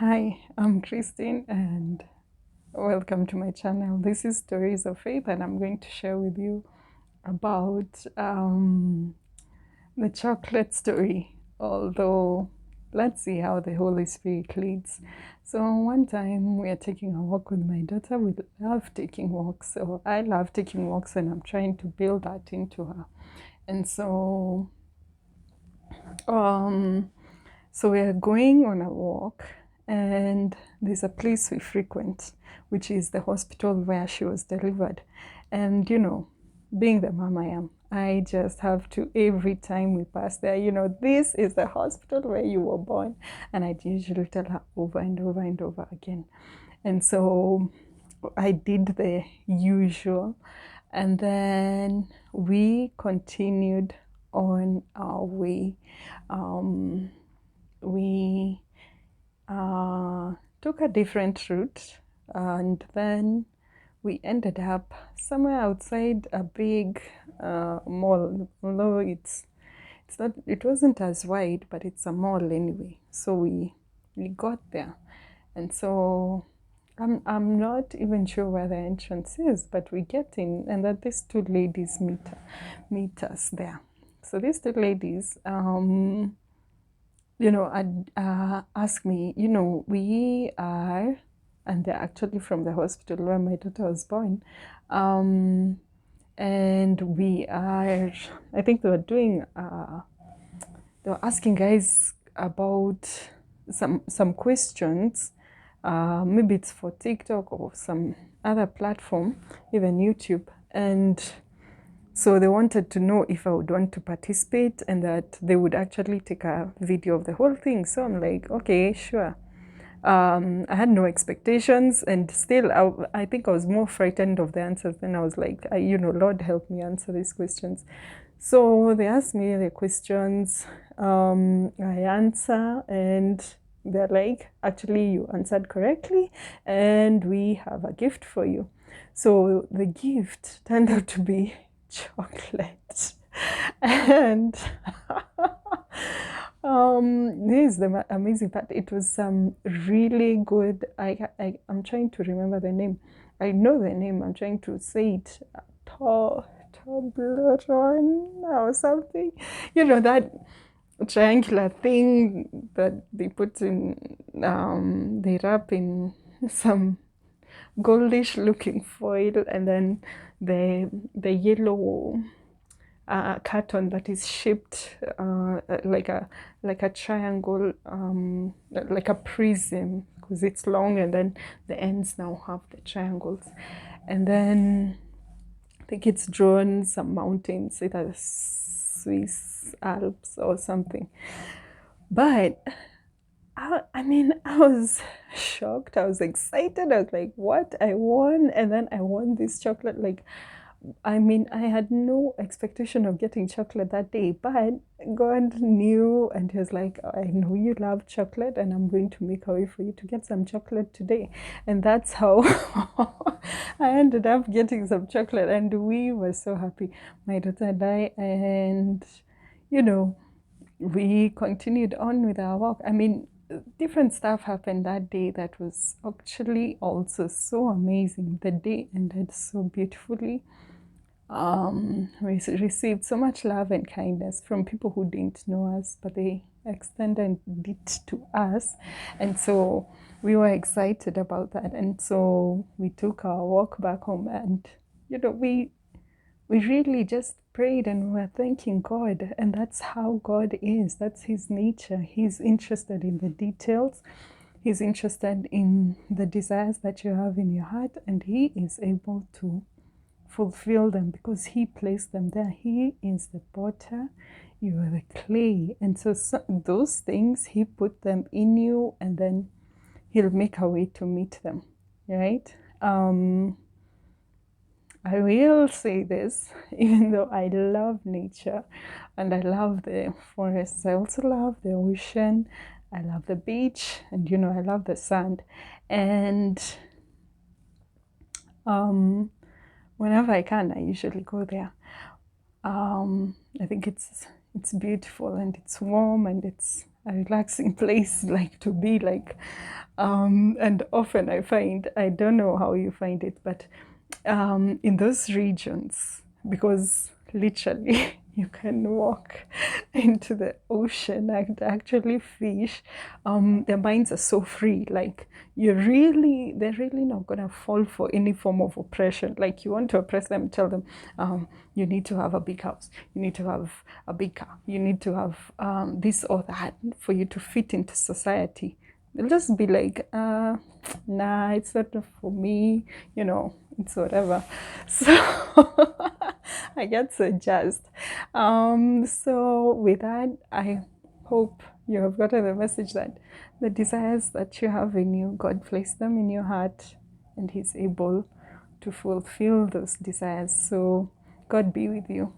Hi, I'm Christine and welcome to my channel. This is Stories of Faith, and I'm going to share with you about the chocolate story. Although, let's see how the Holy Spirit leads. So, one time we are taking a walk with my daughter. We love taking walks. So, I love taking walks, and I'm trying to build that into her. And um, so we are going on a walk, and there's a place we frequent, which is the hospital where she was delivered. And being the mom I am, I just have to, every time we pass there, this is the hospital where you were born. And I usually tell her over and over and over again. And so I did the usual. And then we continued on our way. We took a different route, and then we ended up somewhere outside a big mall. Although it's not, it wasn't as wide, but it's a mall anyway. So we got there, and so I'm not even sure where the entrance is, but we get in, and that these two ladies meet us there. So these two ladies, ask me, we are, and they're actually from the hospital where my daughter was born. And we are, I think they were doing, they were asking guys about some questions. Maybe it's for TikTok or some other platform, even YouTube. And so they wanted to know if I would want to participate and that they would actually take a video of the whole thing. So I'm like, okay, sure. I had no expectations, and still, I think I was more frightened of the answers than I was like, Lord, help me answer these questions. So they asked me the questions, I answer, and they're like, actually, you answered correctly, and we have a gift for you. So the gift turned out to be chocolate. And this is the amazing part. It was really good. I'm trying to remember the name. I know the name. I'm trying to say it. Toblerone or something. That triangular thing that they put in, they wrap in some goldish looking foil, and then the yellow carton that is shaped like a triangle, like a prism, because it's long, and then the ends now have the triangles. And then I think it's drawn some mountains, either Swiss Alps or something. But I was shocked. I was excited. I was like, what? I won. And then I won this chocolate. Like, I had no expectation of getting chocolate that day, but God knew, and He was like, I know you love chocolate, and I'm going to make a way for you to get some chocolate today. And that's how I ended up getting some chocolate, and we were so happy, my daughter and I. And, you know, we continued on with our walk. Different stuff happened that day that was actually also so amazing. The day ended so beautifully. We received so much love and kindness from people who didn't know us, but they extended it to us. And so we were excited about that. And so we took our walk back home, and, we really just prayed and we were thanking God. And that's how God is. That's His nature. He's interested in the details. He's interested in the desires that you have in your heart, and He is able to fulfill them because He placed them there. He is the potter, you are the clay. And so those things, He put them in you, and then He'll make a way to meet them, right? I will say this, even though I love nature and I love the forests, I also love the ocean, I love the beach, and I love the sand. And whenever I can, I usually go there. I think it's beautiful, and it's warm, and it's a relaxing place like to be like. And often I find, I don't know how you find it, but in those regions, because literally you can walk into the ocean and actually fish, their minds are so free. Like they're really not gonna fall for any form of oppression. Like you want to oppress them, tell them, you need to have a big house, you need to have a big car, you need to have this or that for you to fit into society. They'll just be like, nah, it's not for me, it's whatever. So I get so jazzed. So with that, I hope you have gotten the message that the desires that you have in you, God placed them in your heart, and He's able to fulfill those desires. So God be with you.